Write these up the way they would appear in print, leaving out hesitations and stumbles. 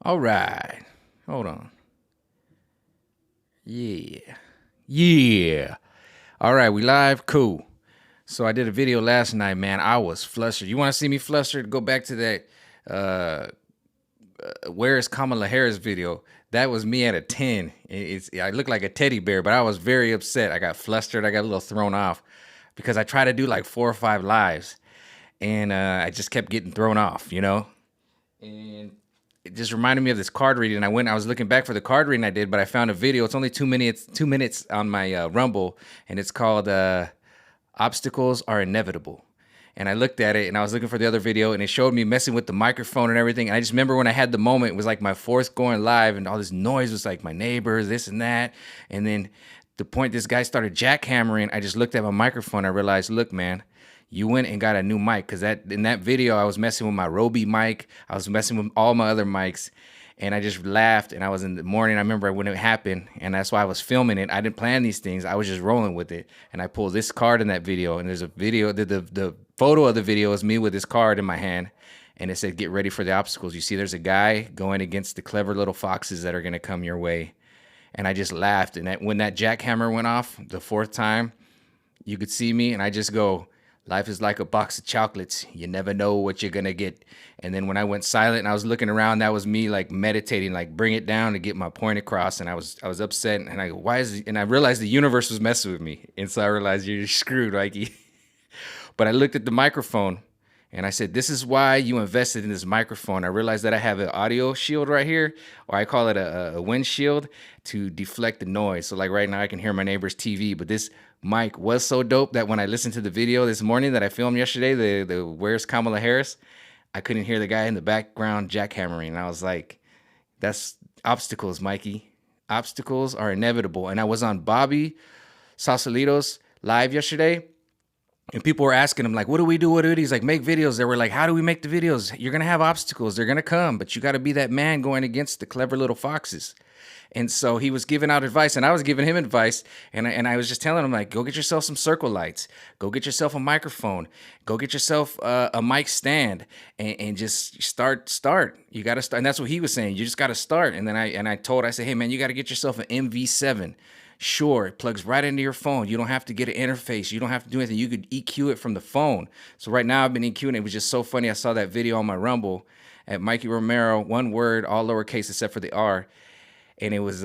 All right. Hold on. Yeah. Yeah. All right, we live. Cool. So I did a video last night, man. I was flustered. You want to see me flustered? Go back to that uh where is Kamala Harris video. That was me at a 10. I look like a teddy bear, but I was very upset. I got flustered. I got a little thrown off because I tried to do like 4 or 5 lives and I just kept getting thrown off. And it just reminded me of this card reading. I was looking back for the card reading I did, but I found a video. It's only 2 minutes, 2 minutes on my Rumble, and it's called "Obstacles Are Inevitable." And I looked at it, and I was looking for the other video, and it showed me messing with the microphone and everything. And I just remember when I had the moment, it was like my fourth going live, and all this noise was like my neighbors, this and that. And then the point this guy started jackhammering, I just looked at my microphone. I realized, look, man, you went and got a new mic, because in that video I was messing with my Roby mic. I was messing with all my other mics, and I just laughed. And I was in the morning. I remember when it happened, and that's why I was filming it. I didn't plan these things. I was just rolling with it. And I pulled this card in that video, and there's a video. The photo of the video is me with this card in my hand, and it said, "Get ready for the obstacles." You see, there's a guy going against the clever little foxes that are gonna come your way. And I just laughed. And when that jackhammer went off the fourth time, you could see me, and I just go, "Life is like a box of chocolates. You never know what you're gonna get." And then when I went silent and I was looking around, that was me like meditating, like bring it down to get my point across. And I was upset, and I go, "Why is it?" And I realized the universe was messing with me, and so I realized you're screwed, Mikey. But I looked at the microphone, and I said, "This is why you invested in this microphone." I realized that I have an audio shield right here, or I call it a windshield, to deflect the noise. So like right now I can hear my neighbor's TV, but this mic was so dope that when I listened to the video this morning that I filmed yesterday, the Where's Kamala Harris, I couldn't hear the guy in the background jackhammering. And I was like, that's obstacles, Mikey. Obstacles are inevitable. And I was on Bobby Sausalito's live yesterday, and people were asking him, like, what do we do? What do we do? He's like, make videos. They were like, how do we make the videos? You're going to have obstacles. They're going to come, but you got to be that man going against the clever little foxes. And so he was giving out advice, and I was giving him advice. And I was just telling him, like, go get yourself some circle lights. Go get yourself a microphone. Go get yourself a mic stand, and just start. You got to start. And that's what he was saying. You just got to start. And then I said, hey, man, you got to get yourself an MV7. Sure, it plugs right into your phone. You don't have to get an interface. You don't have to do anything. You could EQ it from the phone. So right now I've been EQing. It was just so funny. I saw that video on my Rumble at Mikey Romero, one word, all lowercase except for the R. And it was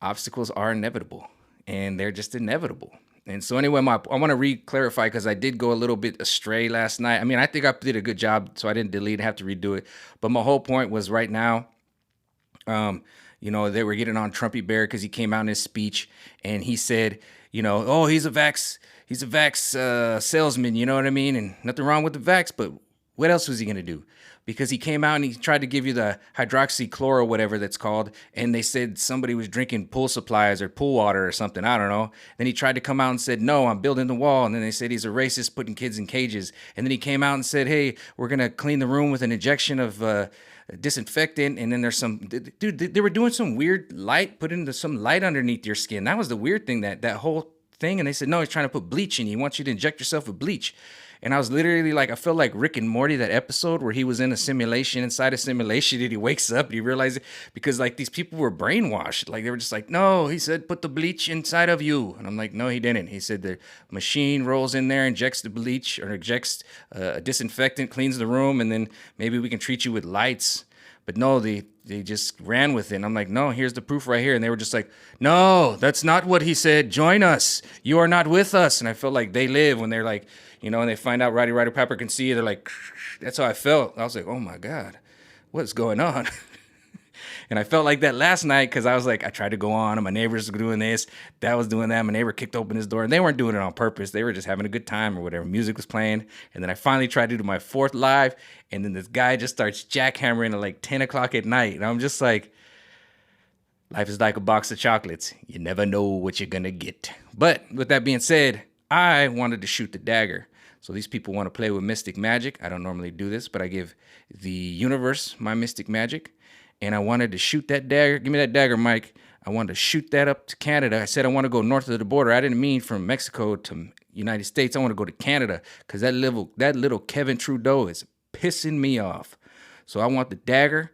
obstacles are inevitable, and they're just inevitable. And so anyway, I want to re-clarify, because I did go a little bit astray last night. I mean, I think I did a good job, so I didn't delete and have to redo it. But my whole point was right now, they were getting on Trumpy Bear because he came out in his speech and he said, oh, he's a vax salesman, you know what I mean? And nothing wrong with the vax, but what else was he going to do? Because he came out and he tried to give you the hydroxychloro or whatever that's called, and they said somebody was drinking pool supplies or pool water or something, I don't know. Then he tried to come out and said, no, I'm building the wall. And then they said he's a racist putting kids in cages. And then he came out and said, hey, we're going to clean the room with an injection of disinfectant. And then there's they were doing some weird light, putting some light underneath your skin. That was the weird thing, that whole thing. And they said, no, he's trying to put bleach in you. He wants you to inject yourself with bleach. And I was literally like, I felt like Rick and Morty, that episode where he was in a simulation inside a simulation, and he wakes up and he realizes, because like these people were brainwashed. Like they were just like, no, he said, put the bleach inside of you. And I'm like, no, he didn't. He said the machine rolls in there, injects the bleach or injects a disinfectant, cleans the room, and then maybe we can treat you with lights. But no, they just ran with it. And I'm like, no, here's the proof right here. And they were just like, no, that's not what he said. Join us. You are not with us. And I felt like They Live, when they're like, and they find out Roddy Piper can see you. They're like, that's how I felt. I was like, oh my God, what's going on? And I felt like that last night, because I was like, I tried to go on, and my neighbors were doing this, that was doing that. My neighbor kicked open his door, and they weren't doing it on purpose. They were just having a good time or whatever. Music was playing. And then I finally tried to do my fourth live, and then this guy just starts jackhammering at like 10 o'clock at night. And I'm just like, life is like a box of chocolates. You never know what you're going to get. But with that being said, I wanted to shoot the dagger. So these people want to play with mystic magic. I don't normally do this, but I give the universe my mystic magic. And I wanted to shoot that dagger. Give me that dagger, Mike. I wanted to shoot that up to Canada. I said I want to go north of the border. I didn't mean from Mexico to United States. I want to go to Canada, because that little Kevin Trudeau is pissing me off. So I want the dagger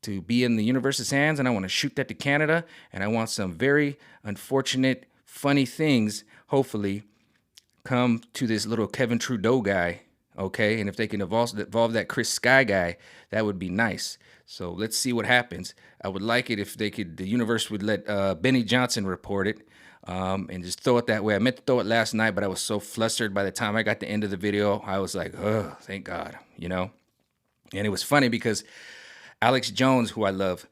to be in the universe's hands, and I want to shoot that to Canada, and I want some very unfortunate, funny things, hopefully, come to this little Kevin Trudeau guy, okay? And if they can evolve that Chris Sky guy, that would be nice. So let's see what happens. I would like it if the universe would let Benny Johnson report it, and just throw it that way. I meant to throw it last night, but I was so flustered by the time I got to the end of the video. I was like, oh, thank God, you know? And it was funny because Alex Jones, who I love,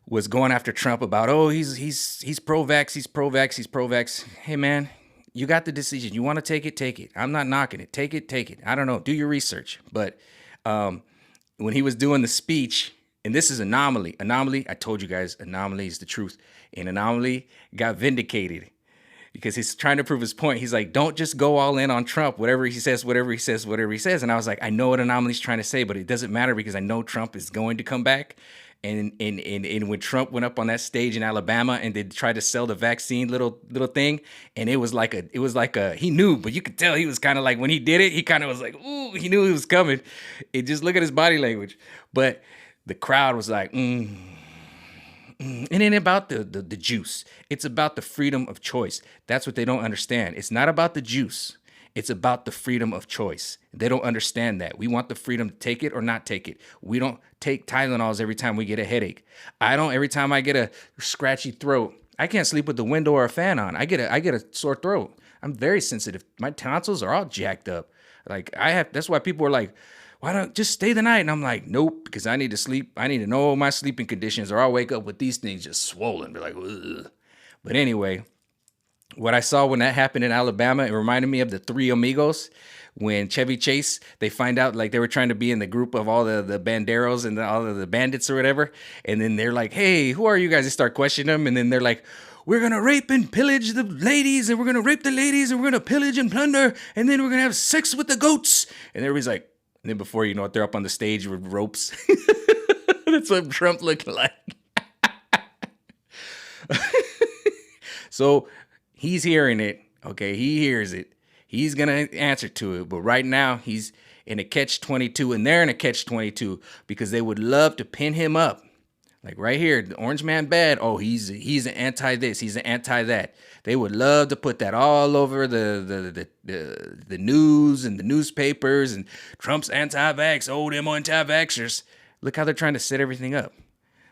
was going after Trump about, oh, he's pro-vax, he's pro-vax, he's pro-vax. Hey, man, you got the decision. You want to take it, take it. I'm not knocking it. Take it, take it. I don't know. Do your research. But when he was doing the speech, and this is Anomaly. Anomaly, I told you guys, Anomaly is the truth. And Anomaly got vindicated because he's trying to prove his point. He's like, don't just go all in on Trump, whatever he says, whatever he says, whatever he says. And I was like, I know what Anomaly's trying to say, but it doesn't matter because I know Trump is going to come back. And when Trump went up on that stage in Alabama and they tried to sell the vaccine little thing, and it was like a he knew, but you could tell he was kind of like, when he did it, he kind of was like, ooh, he knew it was coming. It just look at his body language. But the crowd was like, It ain't about the juice. It's about the freedom of choice. That's what they don't understand. It's not about the juice. It's about the freedom of choice. They don't understand that. We want the freedom to take it or not take it. We don't take Tylenols every time we get a headache. I don't every time I get a scratchy throat. I can't sleep with the window or a fan on. I get a sore throat. I'm very sensitive. My tonsils are all jacked up. That's why people are like, why don't just stay the night? And I'm like, nope, because I need to sleep. I need to know my sleeping conditions or I'll wake up with these things just swollen. Be like, ugh. But anyway, what I saw when that happened in Alabama, it reminded me of the Three Amigos when Chevy Chase, they find out like they were trying to be in the group of all the banderos and all of the bandits or whatever. And then they're like, hey, who are you guys? They start questioning them. And then they're like, we're going to rape and pillage the ladies, and we're going to rape the ladies, and we're going to pillage and plunder, and then we're going to have sex with the goats. And everybody's like, and then before you know it, they're up on the stage with ropes. That's what Trump looked like. So he's hearing it. Okay, he hears it. He's going to answer to it. But right now, he's in a catch-22, and they're in a catch-22 because they would love to pin him up. Like right here, the Orange Man bad. Oh, he's an anti-this. He's an anti-that. They would love to put that all over the news and the newspapers, and Trump's anti-vax. Oh, them anti-vaxxers. Look how they're trying to set everything up.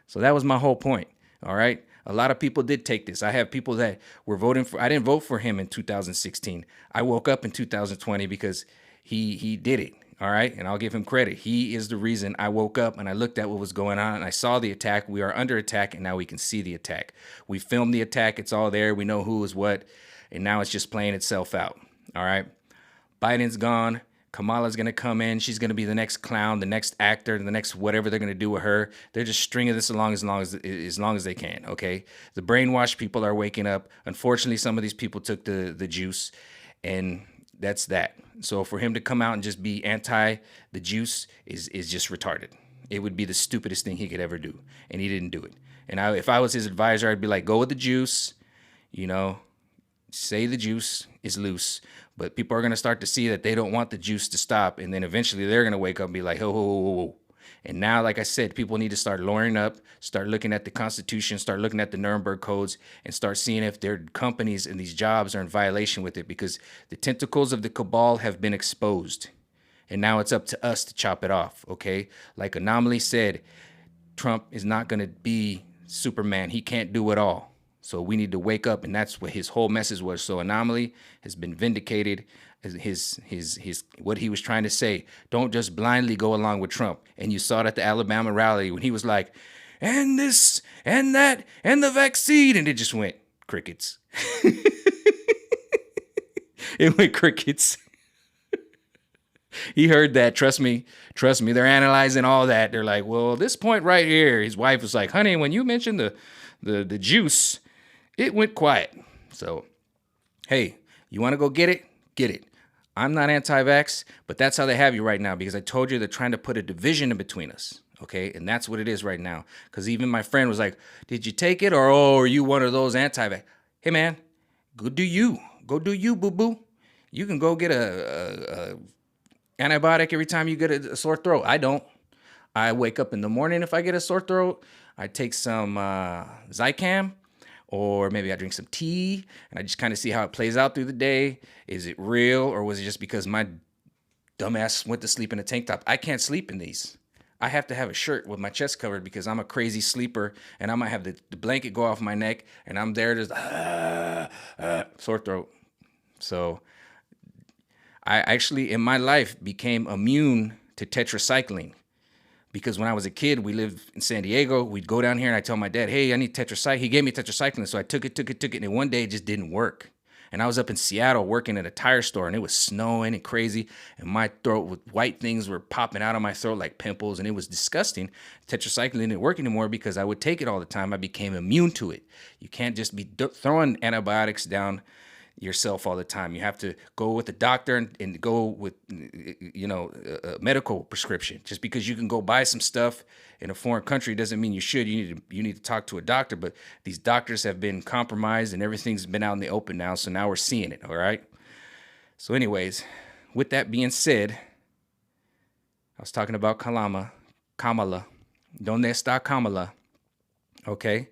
So that was my whole point. All right. A lot of people did take this. I have people that were voting for. I didn't vote for him in 2016. I woke up in 2020 because he did it. All right. And I'll give him credit. He is the reason I woke up and I looked at what was going on and I saw the attack. We are under attack and now we can see the attack. We filmed the attack. It's all there. We know who is what. And now it's just playing itself out. All right. Biden's gone. Kamala's going to come in. She's going to be the next clown, the next actor, the next whatever they're going to do with her. They're just stringing this along as long as they can, okay? The brainwashed people are waking up. Unfortunately, some of these people took the juice, and that's that. So for him to come out and just be anti the juice is just retarded. It would be the stupidest thing he could ever do, and he didn't do it. And if I was his advisor, I'd be like, go with the juice, say the juice is loose. But people are going to start to see that they don't want the juice to stop. And then eventually they're going to wake up and be like, ho. And now, like I said, people need to start lawyering up, start looking at the Constitution, start looking at the Nuremberg codes, and start seeing if their companies and these jobs are in violation with it, because the tentacles of the cabal have been exposed. And now it's up to us to chop it off, okay? Like Anomaly said, Trump is not going to be Superman. He can't do it all. So we need to wake up, and that's what his whole message was. So Anomaly has been vindicated. His what he was trying to say. Don't just blindly go along with Trump. And you saw it at the Alabama rally when he was like, and this and that and the vaccine, and it just went crickets. It went crickets. He heard that. Trust me. They're analyzing all that. They're like, well, this point right here. His wife was like, honey, when you mentioned the juice, it went quiet. So, hey, you want to go get it? Get it. I'm not anti-vax, but that's how they have you right now, because I told you they're trying to put a division in between us. Okay, and that's what it is right now. Because even my friend was like, did you take it? Or, are you one of those anti-vax? Hey, man, go do you. Go do you, boo-boo. You can go get a antibiotic every time you get a sore throat. I don't. I wake up in the morning if I get a sore throat. I take some Zicam, or maybe I drink some tea, and I just kind of see how it plays out through the day. Is it real, or was it just because my dumbass went to sleep in a tank top? I can't sleep in these. I have to have a shirt with my chest covered because I'm a crazy sleeper, and I might have the blanket go off my neck, and I'm there just sore throat. So I actually, in my life, became immune to tetracycline. Because when I was a kid, we lived in San Diego. We'd go down here and I tell my dad, hey, I need tetracycline. He gave me tetracycline. So I took it. And then one day it just didn't work. And I was up in Seattle working at a tire store, and it was snowing and crazy. And my throat with white things were popping out of my throat like pimples, and it was disgusting. Tetracycline didn't work anymore because I would take it all the time. I became immune to it. You can't just be throwing antibiotics down yourself all the time. You have to go with the doctor and go with, a medical prescription. Just because you can go buy some stuff in a foreign country doesn't mean you should. You need to talk to a doctor. But these doctors have been compromised, and everything's been out in the open now. So now we're seeing it. All right. So, anyways, with that being said, I was talking about Kamala. Donde está Kamala? Okay.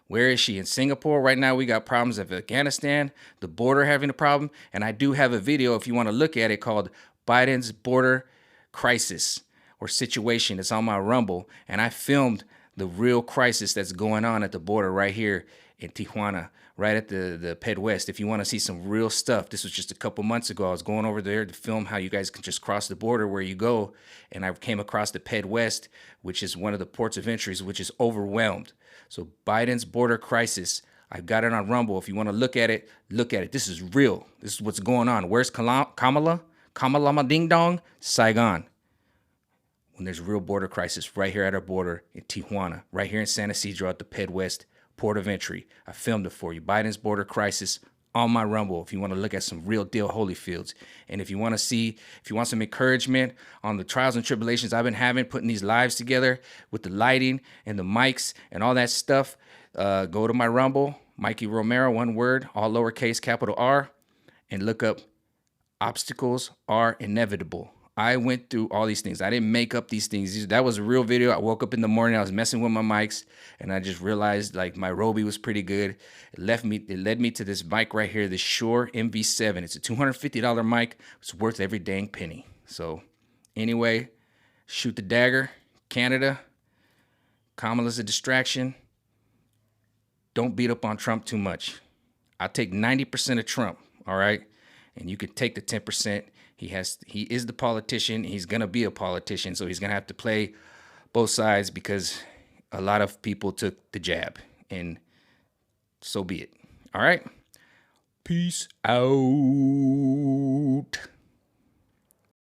Where is she? In Singapore? Right now, we got problems of Afghanistan, the border having a problem. And I do have a video, if you want to look at it, called Biden's Border Crisis or Situation. It's on my Rumble. And I filmed the real crisis that's going on at the border right here in Tijuana, right at the Ped West. If you want to see some real stuff, this was just a couple months ago. I was going over there to film how you guys can just cross the border where you go. And I came across the Ped West, which is one of the ports of entries, which is overwhelmed. So Biden's border crisis, I've got it on Rumble. If you want to look at it, look at it. This is real. This is what's going on. Where's Kamala? Kamala Ding Dong? Saigon. When there's a real border crisis right here at our border in Tijuana, right here in San Ysidro at the Ped West port of entry. I filmed it for you. Biden's border crisis on my Rumble if you want to look at some real deal Holyfields. And if you want some encouragement on the trials and tribulations I've been having, putting these lives together with the lighting and the mics and all that stuff, go to my Rumble, Mikey Romero, one word, all lowercase, capital R, and look up Obstacles Are Inevitable. I went through all these things. I didn't make up these things. That was a real video. I woke up in the morning. I was messing with my mics, and I just realized like my Roby was pretty good. It led me to this mic right here, the Shure MV7. It's a $250 mic. It's worth every dang penny. So anyway, shoot the Dagger, Canada. Kamala's a distraction. Don't beat up on Trump too much. I'll take 90% of Trump, all right? And you can take the 10%. He is the politician. He's going to be a politician. So he's going to have to play both sides because a lot of people took the jab. And so be it. All right. Peace out.